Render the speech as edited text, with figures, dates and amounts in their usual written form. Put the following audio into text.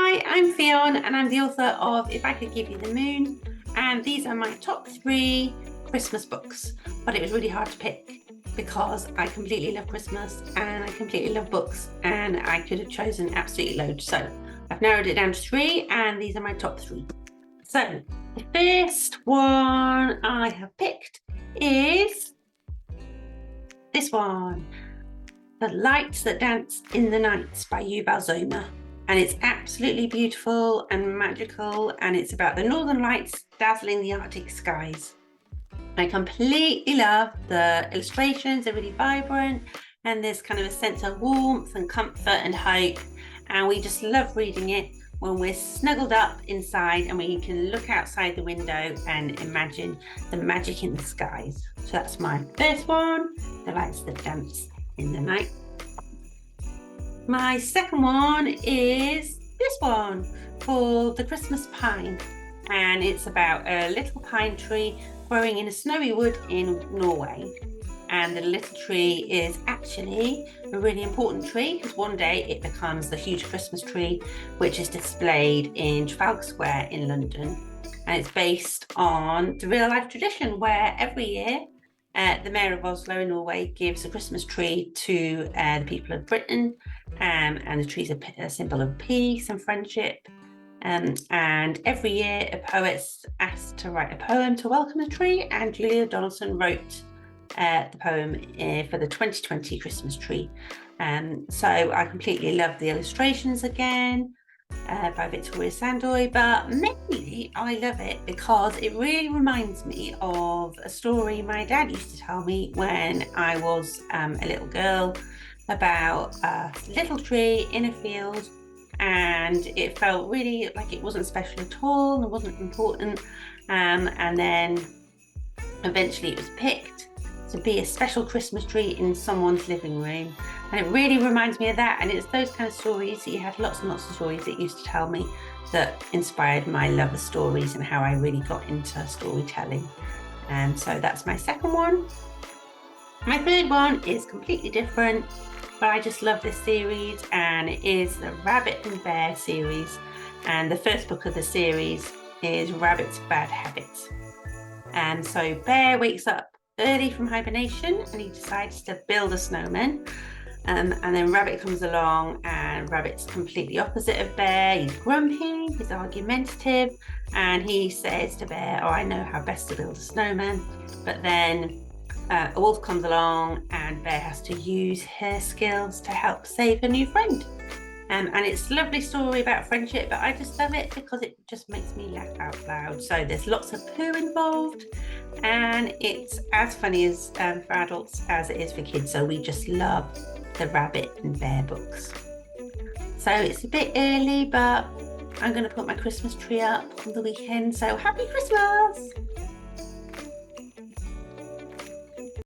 Hi, I'm Ffion and I'm the author of If I Could Give You the Moon, and these are my top 3 Christmas books. But it was really hard to pick because I completely love Christmas and I completely love books, and I could have chosen absolutely loads. So I've narrowed it down to 3 and these are my top 3. So the first one I have picked is this one, The Lights That Dance in the Nights by Yuval Zommer. And it's absolutely beautiful and magical, and it's about the northern lights dazzling the Arctic skies. I completely love the illustrations. They're really vibrant and there's kind of a sense of warmth and comfort and hope, and we just love reading it when we're snuggled up inside and we can look outside the window and imagine the magic in the skies. So that's my first one, The Lights That Dance in the Night. My second one is this one called The Christmas Pine, and it's about a little pine tree growing in a snowy wood in Norway. And the little tree is actually a really important tree because one day it becomes the huge Christmas tree which is displayed in Trafalgar Square in London. And it's based on the real life tradition where every year the Mayor of Oslo in Norway gives a Christmas tree to the people of Britain, and the tree's a symbol of peace and friendship. And every year a poet's asked to write a poem to welcome the tree, and Julia Donaldson wrote the poem for the 2020 Christmas tree. So I completely love the illustrations again. By Victoria Sandoy, but mainly I love it because it really reminds me of a story my dad used to tell me when I was a little girl about a little tree in a field, and it felt really like it wasn't special at all and wasn't important, and then eventually it was picked to be a special Christmas tree in someone's living room. And it really reminds me of that. And it's those kind of stories that you had lots and lots of stories that used to tell me that inspired my love of stories and how I really got into storytelling. And so that's my second one. My third one is completely different, but I just love this series, and it is the Rabbit and Bear series. And the first book of the series is Rabbit's Bad Habits. And so Bear wakes up early from hibernation and he decides to build a snowman. And then Rabbit comes along, and Rabbit's completely opposite of Bear. He's grumpy, he's argumentative, and he says to Bear, "Oh, I know how best to build a snowman." But then a wolf comes along, and Bear has to use her skills to help save a new friend. And it's a lovely story about friendship, but I just love it because it just makes me laugh out loud. So there's lots of poo involved, and it's as funny as for adults as it is for kids. So we just love the Rabbit and Bear books. So it's a bit early, but I'm going to put my Christmas tree up on the weekend. So happy Christmas!